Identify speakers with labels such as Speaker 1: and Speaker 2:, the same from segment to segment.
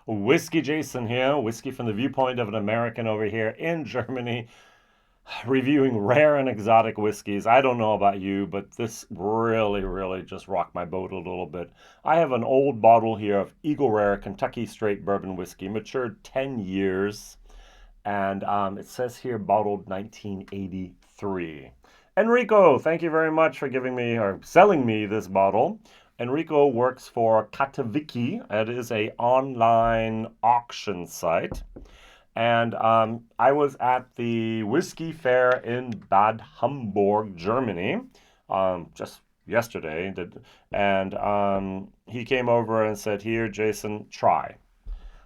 Speaker 1: Whiskey Jason here, whiskey from the viewpoint of an American over here in Germany, reviewing rare and exotic whiskeys. I don't know about you, but this really just rocked my boat a little bit. I have an old bottle here of Eagle Rare Kentucky Straight Bourbon Whiskey, matured 10 years, and it says here bottled 1983. Enrico, thank you very much for giving me or selling me this bottle. Enrico works for Katowiki. It is a online auction site. And I was at the whiskey fair in Bad Homburg, Germany, just yesterday. And he came over and said, "Here, Jason, try."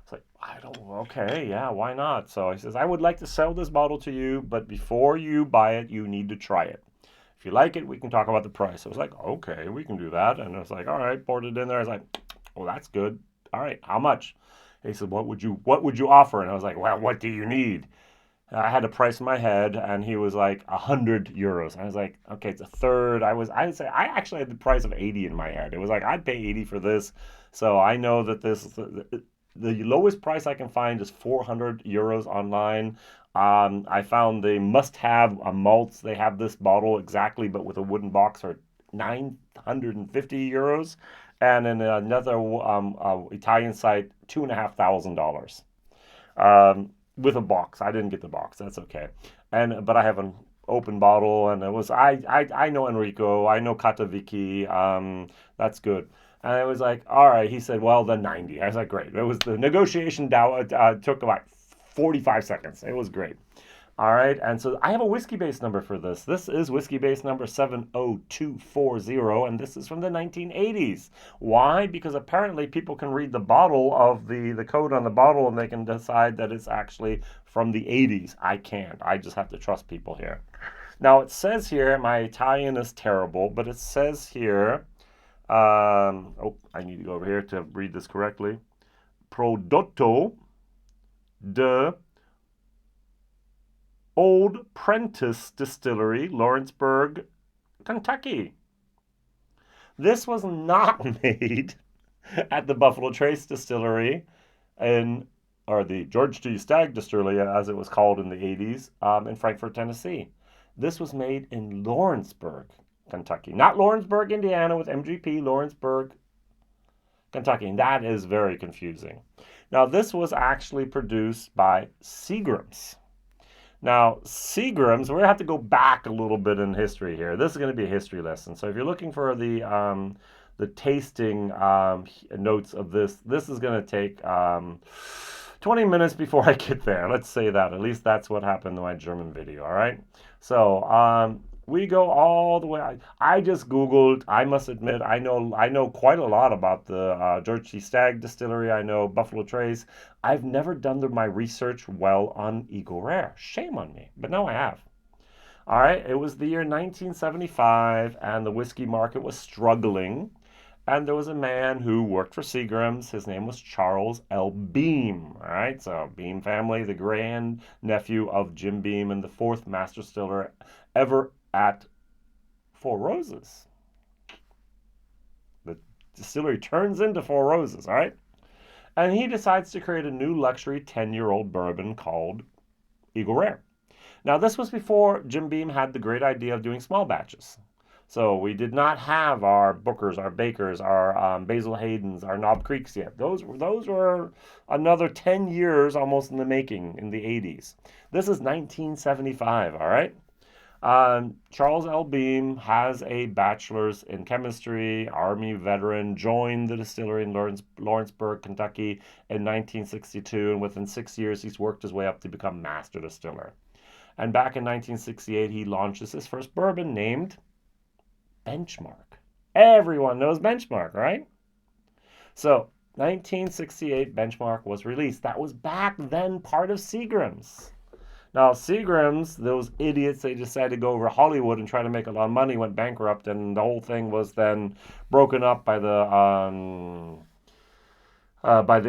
Speaker 1: It's like, I don't, okay, yeah, why not? So he says, "I would like to sell this bottle to you, but before you buy it, you need to try it. If you like it, we can talk about the price." I was like, "Okay, we can do that." And I was like, "All right," poured it in there. I was like, "Well, that's good. All right, how much?" He said, "What would you offer?" And I was like, "Well, what do you need?" And I had a price in my head, and he was like 100 euros. I was like, "Okay, it's a third." I'd say I actually had the price of 80 in my head. It was like I'd pay 80 for this, so I know that the lowest price I can find is 400 euros online. I found the must-have malts. They have this bottle exactly, but with a wooden box for 950 euros, and in another Italian site, $2,500 with a box. I didn't get the box. That's okay. But I have an open bottle, and it was I know Enrico. I know Katowiki. That's good. And I was like, all right. He said, well, then 90. I was like, great. It was the negotiation took about 45 seconds. It was great. All right, and so I have a Whiskybase number for this. This is Whiskybase number 70240, and this is from the 1980s. Why? Because apparently people can read the bottle of the code on the bottle and they can decide that it's actually from the 80s. I can't. I just have to trust people here. Now it says here, my Italian is terrible, but it says here, I need to go over here to read this correctly. Prodotto de Old Prentice Distillery, Lawrenceburg, Kentucky. This was not made at the Buffalo Trace Distillery in, or the George T. Stagg Distillery, as it was called in the 80s, in Frankfort, Tennessee. This was made in Lawrenceburg, Kentucky. Not Lawrenceburg, Indiana with MGP, Lawrenceburg, Kentucky. And that is very confusing. Now, this was actually produced by Seagrams. Now, Seagrams, we're going to have to go back a little bit in history here. This is going to be a history lesson. So if you're looking for the tasting notes of this, this is going to take 20 minutes before I get there. Let's say that. At least that's what happened in my German video, all right? So we go all the way. I just Googled. I must admit, I know quite a lot about the George T. Stagg Distillery. I know Buffalo Trace. I've never done my research well on Eagle Rare. Shame on me, but now I have. All right, it was the year 1975, and the whiskey market was struggling. And there was a man who worked for Seagrams. His name was Charles L. Beam. All right, so Beam family, the grand nephew of Jim Beam and the fourth master distiller ever at Four Roses. The distillery turns into Four Roses, all right? And he decides to create a new luxury 10-year-old bourbon called Eagle Rare. Now, this was before Jim Beam had the great idea of doing small batches. So we did not have our Bookers, our Bakers, our Basil Haydens, our Knob Creeks yet. Those were another 10 years almost in the making in the 80s. This is 1975, all right? Charles L. Beam has a bachelor's in chemistry, Army veteran, joined the distillery in Lawrenceburg, Kentucky in 1962, and within 6 years he's worked his way up to become master distiller. And back in 1968 he launches his first bourbon named Benchmark. Everyone knows Benchmark, right? So 1968 Benchmark was released. That was back then part of Seagrams. Now, Seagrams, those idiots, they decided to go over to Hollywood and try to make a lot of money, went bankrupt, and the whole thing was then broken up by the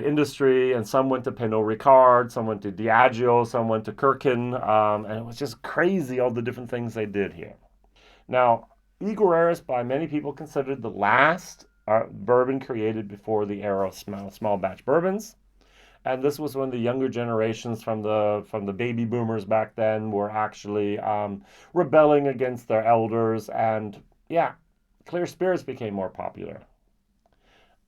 Speaker 1: industry, and some went to Pernod Ricard, some went to Diageo, some went to Kirkin, and it was just crazy all the different things they did here. Now, Eagle Rare is by many people considered the last bourbon created before the era of small batch bourbons. And this was when the younger generations from the baby boomers back then were actually rebelling against their elders, and yeah, clear spirits became more popular.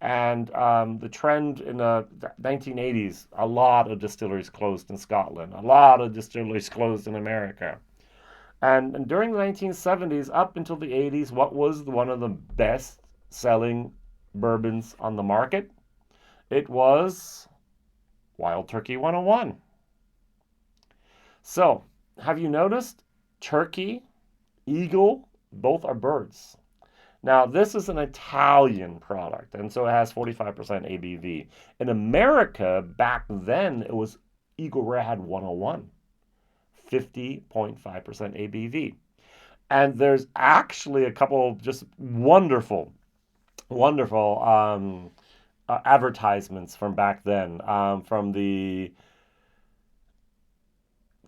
Speaker 1: And the trend in the 1980s, a lot of distilleries closed in Scotland, a lot of distilleries closed in America. And during the 1970s, up until the 80s, what was one of the best selling bourbons on the market? It was Wild Turkey 101. So, have you noticed turkey, eagle, both are birds? Now, this is an Italian product, and so it has 45% ABV. In America, back then, it was Eagle Rare had 101, 50.5% ABV. And there's actually a couple of just wonderful, wonderful advertisements from back then, from the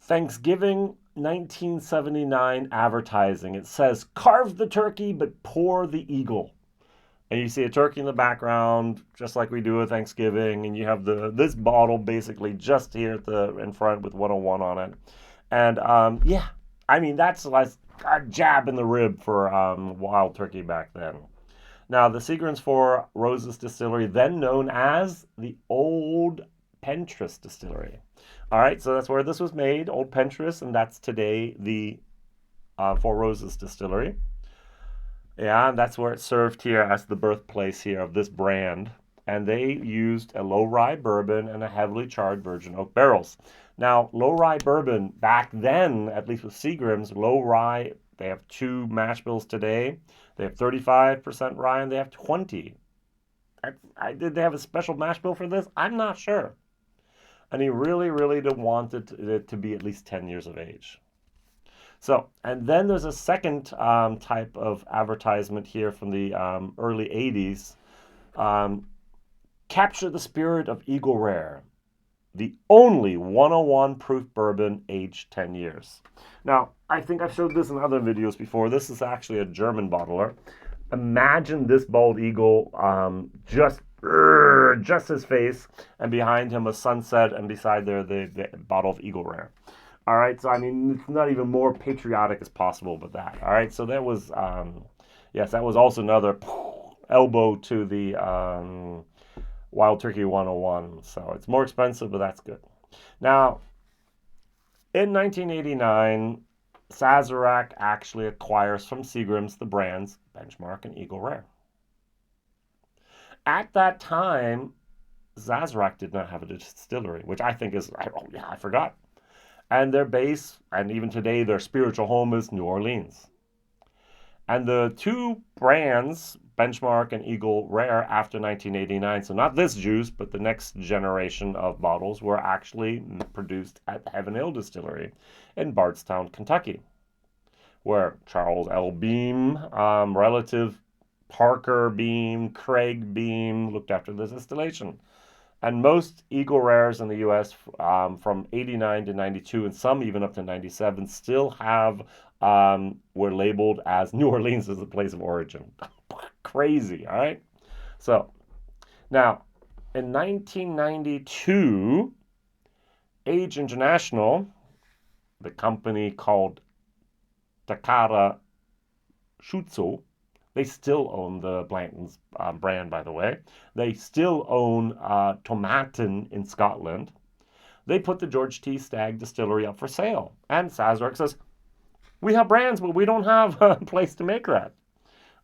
Speaker 1: Thanksgiving 1979 advertising. It says, "Carve the turkey, but pour the eagle." And you see a turkey in the background, just like we do at Thanksgiving, and you have this bottle basically just here at the in front with 101 on it. And yeah, I mean that's like a jab in the rib for wild turkey back then. Now the Seagram's Four Roses Distillery, then known as the Old Prentice Distillery. All right, so that's where this was made, Old Prentice, and that's today the Four Roses Distillery. Yeah, and that's where it's served here as the birthplace here of this brand. And they used a low rye bourbon and a heavily charred virgin oak barrels. Now, low rye bourbon back then, at least with Seagram's, low rye, they have two mash bills today. They have 35% rye and they have 20. Did they have a special mash bill for this? I'm not sure. And he really, really wanted it to be at least 10 years of age. So, and then there's a second type of advertisement here from the early 80s. Capture the spirit of Eagle Rare, the only 101 proof bourbon aged 10 years. Now, I think I've showed this in other videos before. This is actually a German bottler. Imagine this bald eagle, just his face, and behind him a sunset, and beside there the bottle of Eagle Rare. All right, so I mean, it's not even more patriotic as possible with that. All right, so that was, yes, that was also another elbow to the Wild Turkey 101. So it's more expensive, but that's good. Now, in 1989, Sazerac actually acquires from Seagram's the brands Benchmark and Eagle Rare. At that time, Sazerac did not have a distillery, which I think is, oh yeah, I forgot. And their base, and even today, their spiritual home is New Orleans. And the two brands, Benchmark and Eagle Rare, after 1989, so not this juice, but the next generation of bottles, were actually produced at Heaven Hill Distillery in Bardstown, Kentucky, where Charles L. Beam, relative Parker Beam, Craig Beam, looked after the distillation. And most Eagle Rares in the U.S. From 89 to 92, and some even up to 97, still have, were labeled as New Orleans as the place of origin. Crazy, all right? So, now, in 1992, Age International, the company called Takara Shutsu, they still own the Blanton's brand, by the way. They still own Tomatin in Scotland. They put the George T. Stagg Distillery up for sale. And Sazerac says, we have brands, but we don't have a place to make that.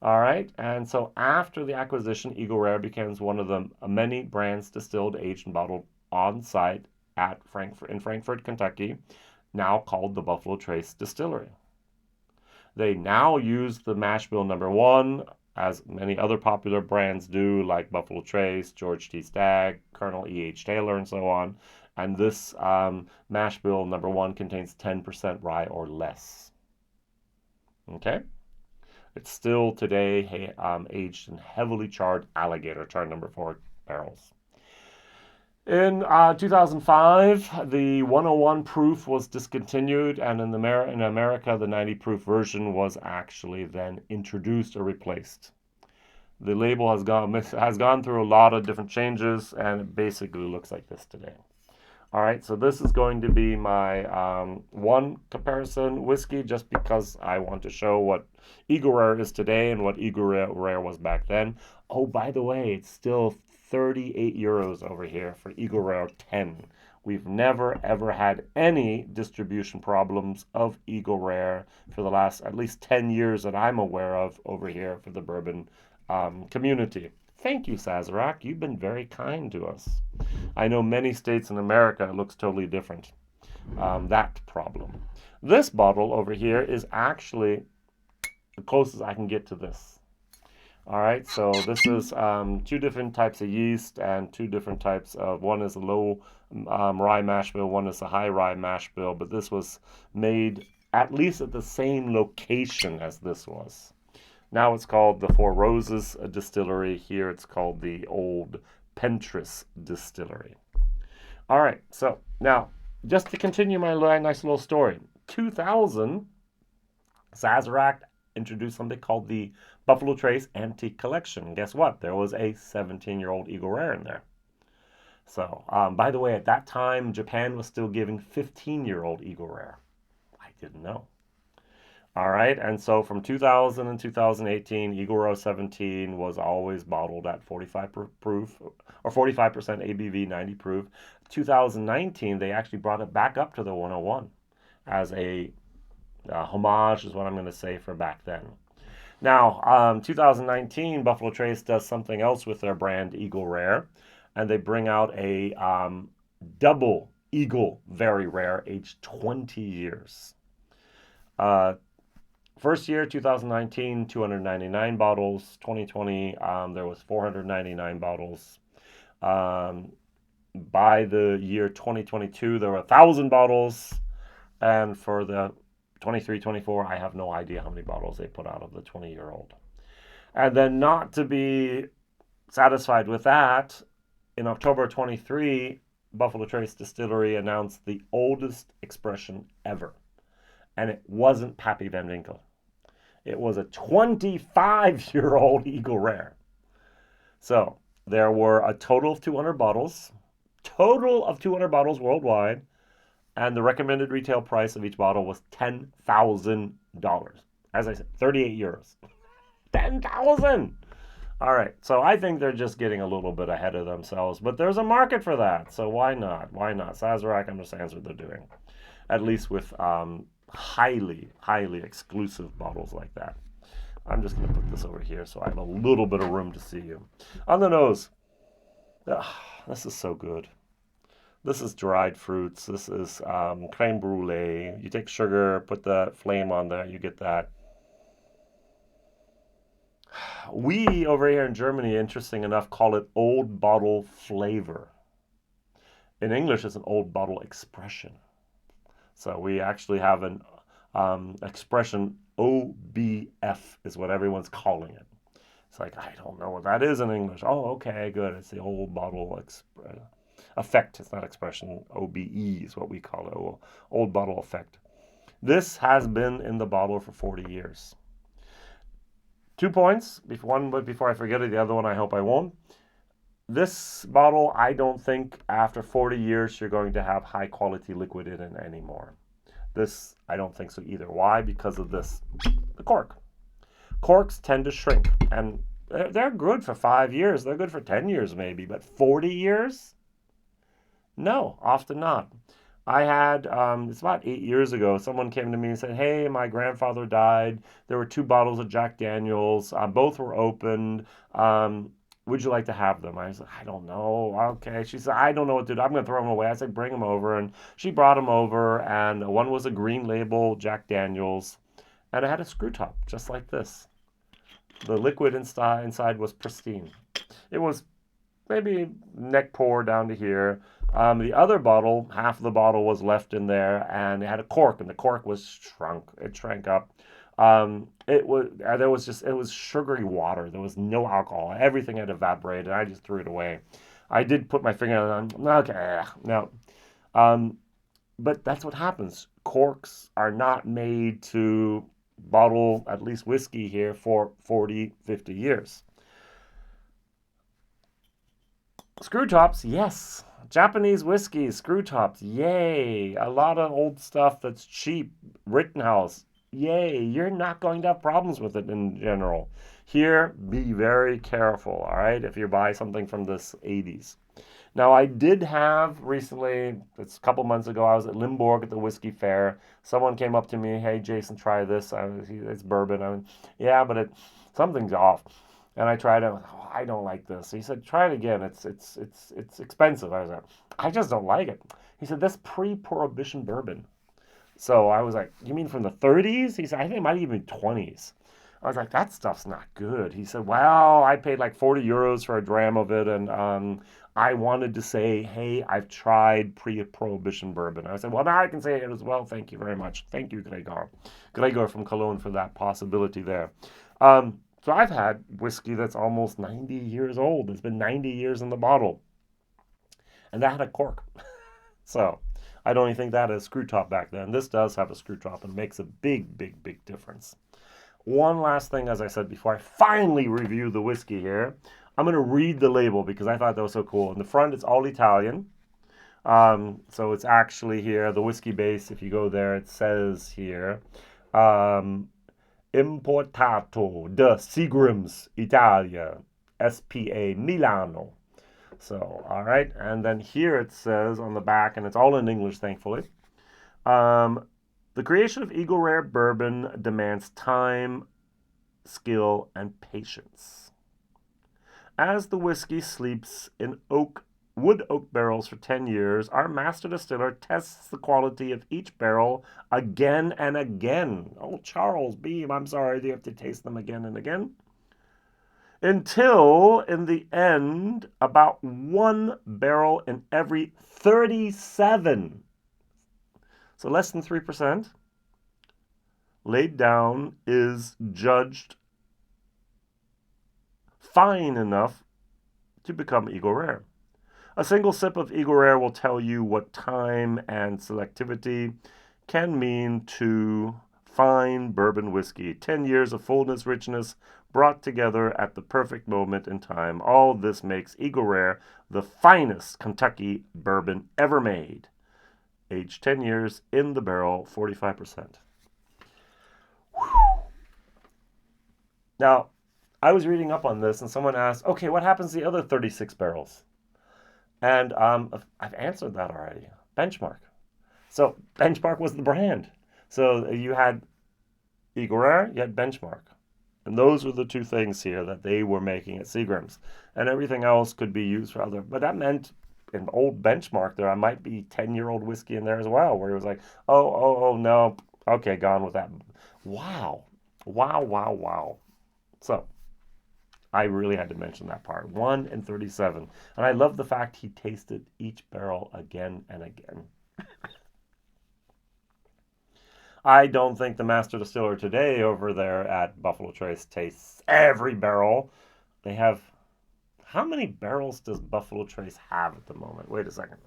Speaker 1: All right. And so after the acquisition, Eagle Rare becomes one of the many brands distilled, aged, and bottled on site at Frankfort, Kentucky, now called the Buffalo Trace Distillery. They now use the mash bill number 1, as many other popular brands do, like Buffalo Trace, George T. Stagg, Colonel E.H. Taylor, and so on. And this mash bill number 1 contains 10% rye or less. Okay? It's still today aged in heavily charred alligator, charred number 4 barrels. In 2005, the 101 proof was discontinued, and in America, the 90 proof version was actually then introduced or replaced. The label has gone through a lot of different changes, and it basically looks like this today. All right, so this is going to be my one comparison whiskey, just because I want to show what Eagle Rare is today and what Eagle Rare was back then. Oh, by the way, it's still 38 euros over here for Eagle Rare 10. We've never ever had any distribution problems of Eagle Rare for the last at least 10 years that I'm aware of over here for the bourbon community. Thank you, Sazerac. You've been very kind to us. I know many states in America it looks totally different. That problem. This bottle over here is actually the closest I can get to this. All right, so this is two different types of yeast and two different types of, one is a low rye mash bill, one is a high rye mash bill, but this was made at least at the same location as this was. Now it's called the Four Roses Distillery. Here it's called the Old Prentice Distillery. All right, so now just to continue my nice little story, 2000, Sazerac introduced something called the Buffalo Trace Antique Collection. Guess what? There was a 17-year-old Eagle Rare in there. So, by the way, at that time, Japan was still giving 15-year-old Eagle Rare. I didn't know. All right, and so from 2000 and 2018, Eagle Rare 17 was always bottled at 45 proof, or 45% ABV, 90 proof. 2019, they actually brought it back up to the 101 as a homage, is what I'm going to say, for back then. Now, 2019, Buffalo Trace does something else with their brand Eagle Rare, and they bring out a double Eagle Very Rare, aged 20 years. First year, 2019, 299 bottles. 2020, there was 499 bottles. By the year 2022, there were 1,000 bottles. And for the 23-24, I have no idea how many bottles they put out of the 20-year-old. And then, not to be satisfied with that, in October 23, Buffalo Trace Distillery announced the oldest expression ever. And it wasn't Pappy Van Winkle. It was a 25-year-old Eagle Rare. So there were a total of 200 bottles. Total of 200 bottles worldwide. And the recommended retail price of each bottle was $10,000. As I said, 38 euros. 10,000! All right, so I think they're just getting a little bit ahead of themselves. But there's a market for that, so why not? Why not? Sazerac understands what they're doing. At least with highly exclusive bottles like that. I'm just going to put this over here so I have a little bit of room to see you. On the nose. This is so good. This is dried fruits. This is creme brulee. You take sugar, put the flame on there, you get that. We over here in Germany, interesting enough, call it old bottle flavor. In English, it's an old bottle expression. So we actually have an expression, OBF is what everyone's calling it. It's like, I don't know what that is in English. Oh, okay, good. It's the old bottle effect. It's not expression. OBE is what we call it, old bottle effect. This has been in the bottle for 40 years. 2 points. One, but before I forget it, the other one I hope I won't. This bottle, I don't think after 40 years you're going to have high quality liquid in it anymore. This, I don't think so either. Why? Because of this, the cork. Corks tend to shrink, and they're good for 5 years. They're good for 10 years maybe, but 40 years? No, often not. I had, it's about 8 years ago, someone came to me and said, hey, my grandfather died. There were 2 bottles of Jack Daniels. Both were opened. Would you like to have them? I was like, I don't know. Okay. She said, I don't know what to do. I'm going to throw them away. I said, bring them over. And she brought them over. And one was a green label Jack Daniels. And it had a screw top, just like this. The liquid inside was pristine. It was maybe neck pour down to here. The other bottle, half of the bottle was left in there. And it had a cork. And the cork was shrunk. It shrank up. It was sugary water. There was no alcohol. Everything had evaporated. I just threw it away. I did put my finger on. Okay, no. But that's what happens. Corks are not made to bottle at least whiskey here for 40, 50 years. Screw tops, yes. Japanese whiskey, screw tops, yay. A lot of old stuff that's cheap, Rittenhouse, yay. You're not going to have problems with it in general. Here, be very careful, all right, if you buy something from this 80s. Now, I did have recently, it's a couple months ago, I was at Limburg at the whiskey fair. Someone came up to me, hey, Jason, try this. It's bourbon. I went, yeah, but something's off. And I tried it. Oh, I don't like this. He said, try it again. It's expensive. I was like, I just don't like it. He said, that's pre-prohibition bourbon. So I was like, you mean from the 30s? He said, I think it might even be 20s. I was like, that stuff's not good. He said, well, I paid like 40 euros for a dram of it. And I wanted to say, hey, I've tried pre-prohibition bourbon. I said, well, now I can say it as well. Thank you very much. Thank you, Gregor. Gregor from Cologne for that possibility there. So I've had whiskey that's almost 90 years old. It's been 90 years in the bottle. And that had a cork. So I don't even think that had a screw top back then. This does have a screw top and makes a big, big, big difference. One last thing, as I said before, I finally review the whiskey here. I'm going to read the label because I thought that was so cool. In the front, it's all Italian. So it's actually here, the Whiskybase, if you go there, it says here, Importato da Seagrams, Italia, S.p.A. Milano. So, all right. And then here it says on the back, and it's all in English, thankfully. The creation of Eagle Rare bourbon demands time, skill, and patience. As the whiskey sleeps in wood oak barrels for 10 years, our master distiller tests the quality of each barrel again and again. Oh, Charles Beam, I'm sorry, do you have to taste them again and again? Until, in the end, about one barrel in every 37, so less than 3%, laid down is judged fine enough to become Eagle Rare. A single sip of Eagle Rare will tell you what time and selectivity can mean to fine bourbon whiskey. 10 years of fullness, richness, brought together at the perfect moment in time. All this makes Eagle Rare the finest Kentucky bourbon ever made. Aged 10 years, in the barrel, 45%. Now, I was reading up on this and someone asked, okay, what happens to the other 36 barrels? And I've answered that already. Benchmark. So Benchmark was the brand. So you had Eagle Rare, you had Benchmark. And those were the two things here that they were making at Seagram's. And everything else could be used for other. But that meant in old Benchmark there might be 10-year-old whiskey in there as well, where it was like, oh, no. Okay, gone with that. Wow. Wow. So I really had to mention that part. 1 and 37. And I love the fact he tasted each barrel again and again. I don't think the master distiller today over there at Buffalo Trace tastes every barrel. They have... How many barrels does Buffalo Trace have at the moment? Wait a second.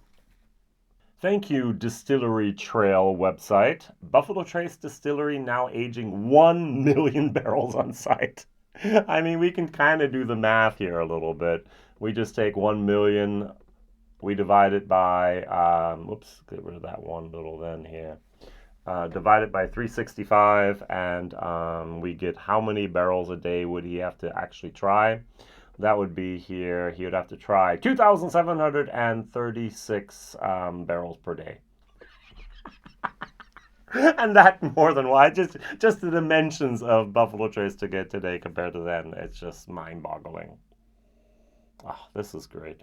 Speaker 1: Thank you, Distillery Trail website. Buffalo Trace Distillery now aging 1 million barrels on site. I mean, we can kind of do the math here a little bit. We just take 1 million, we divide it by, whoops, get rid of that one little then here. Divide it by 365, and we get how many barrels a day would he have to actually try? That would be here, he would have to try 2,736 barrels per day. And that more than why, just the dimensions of Buffalo Trace to get today compared to then, it's just mind-boggling. Oh, this is great.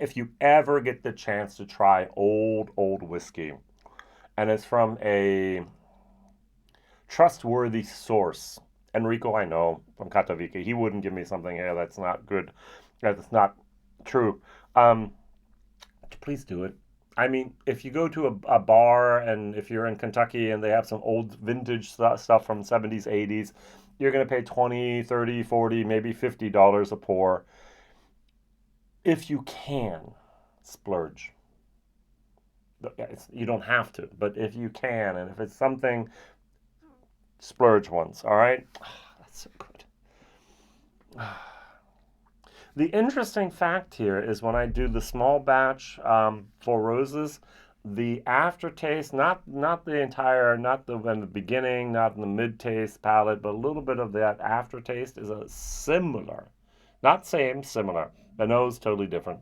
Speaker 1: If you ever get the chance to try old whiskey, and it's from a trustworthy source, Enrico, I know, from Katowice, he wouldn't give me something here that's not good, that's not true. Please do it. I mean, if you go to a bar and if you're in Kentucky and they have some old vintage stuff from 70s, 80s, you're going to pay 20, 30, 40, maybe $50 a pour. If you can, splurge. You don't have to, but if you can, and if it's something splurge ones, all right? That's so good. The interesting fact here is when I do the small batch Four Roses, the aftertaste, not the entire, not the in the beginning, not in the mid taste palate, but a little bit of that aftertaste is a similar, not same, similar. The nose totally different.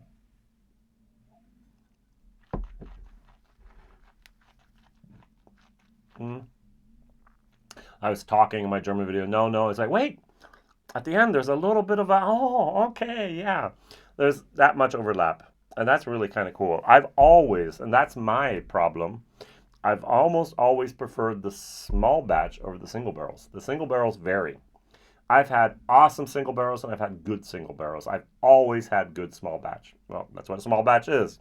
Speaker 1: Mm. I was talking in my German video. No, no. It's like, wait, at the end, there's a little bit of a, oh, okay, yeah. There's that much overlap. And that's really kind of cool. I've always, and that's my problem, I've almost always preferred the small batch over the single barrels. The single barrels vary. I've had awesome single barrels and I've had good single barrels. I've always had good small batch. Well, that's what a small batch is.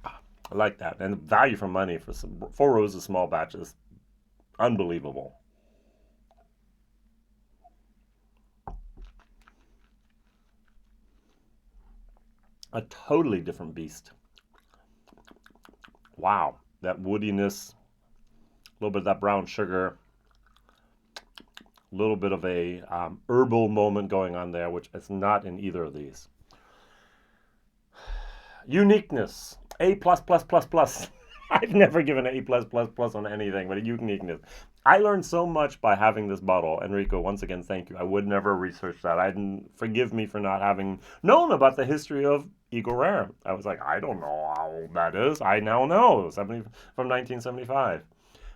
Speaker 1: I like that. And the value for money for some Four Roses small batch is unbelievable. A totally different beast. Wow. That woodiness, a little bit of that brown sugar, a little bit of a herbal moment going on there, which is not in either of these. Uniqueness, A plus plus plus plus. I've never given A plus plus plus on anything, but a uniqueness. I learned so much by having this bottle. Enrico, once again, thank you. I would never research that. I didn't forgive me for not having known about the history of Eagle Rare. I was like, I don't know how old that is. I now know, 70, from 1975.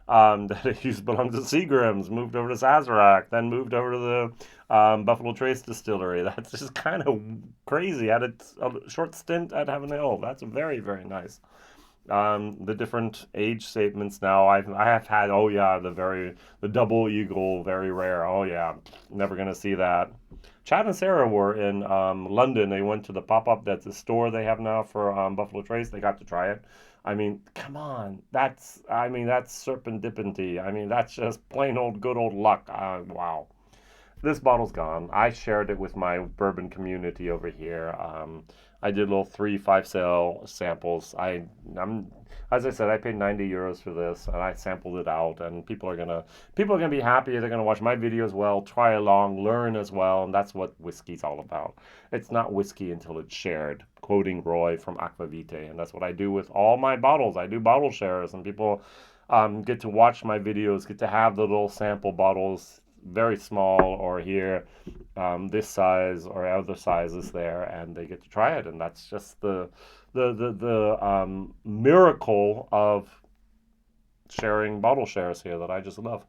Speaker 1: That it used to belong to Seagrams, moved over to Sazerac, then moved over to the Buffalo Trace Distillery. That's just kind of crazy. Had a short stint at Heaven Hill. That's very, very nice. The different age statements now. I have had, oh yeah, the double eagle, very rare. Oh yeah, never gonna see that. Chad and Sarah were in London. They went to the pop-up, that's a store they have now for Buffalo Trace. They got to try it. I mean, come on, that's serendipity. I mean, that's just plain old good old luck. Wow. This bottle's gone. I shared it with my bourbon community over here. I did little 3-5 sale samples. I'm as I said, I paid 90 euros for this, and I sampled it out. And people are gonna be happy. They're gonna watch my video as well, try along, learn as well, and that's what whiskey's all about. It's not whiskey until it's shared. Quoting Roy from Aquavite, and that's what I do with all my bottles. I do bottle shares, and people get to watch my videos, get to have the little sample bottles, very small, or here this size or other sizes there, and they get to try it. And that's just the miracle of sharing bottle shares here that I just love.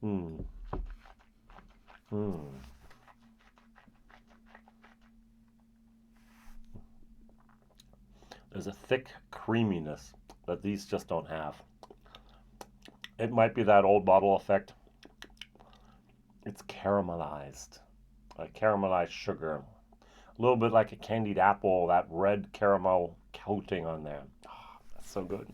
Speaker 1: Hmm. Hmm. There's a thick creaminess that these just don't have. It might be that old bottle effect. It's caramelized, like caramelized sugar. A little bit like a candied apple, that red caramel coating on there. Oh, that's so good.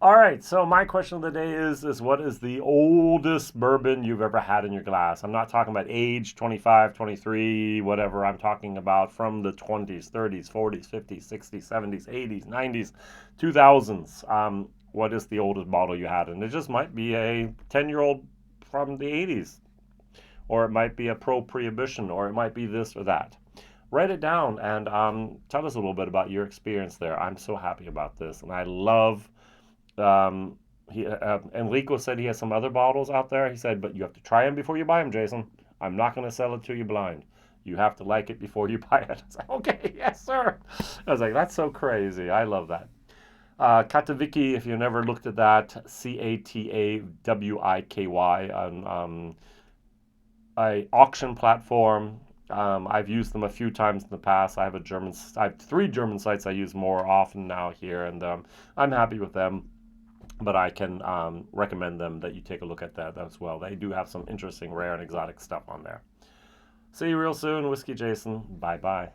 Speaker 1: All right, so my question of the day is what is the oldest bourbon you've ever had in your glass? I'm not talking about age, 25, 23, whatever. I'm talking about from the 20s, 30s, 40s, 50s, 60s, 70s, 80s, 90s, 2000s. What is the oldest bottle you had? And it just might be a 10-year-old from the 80s, or it might be a pro-prohibition, or it might be this or that. Write it down and tell us a little bit about your experience there. I'm so happy about this, and I love. Enrico said he has some other bottles out there. He said, but you have to try them before you buy them, Jason. I'm not going to sell it to you blind. You have to like it before you buy it. I was like, okay, yes, sir. I was like, that's so crazy. I love that. Katawiki, if you never looked at that, CATAWIKY on a auction platform. I've used them a few times in the past. I have 3 German sites I use more often now here, and I'm happy with them. But I can recommend them that you take a look at that as well. They do have some interesting rare and exotic stuff on there. See you real soon, Whiskey Jason. Bye bye.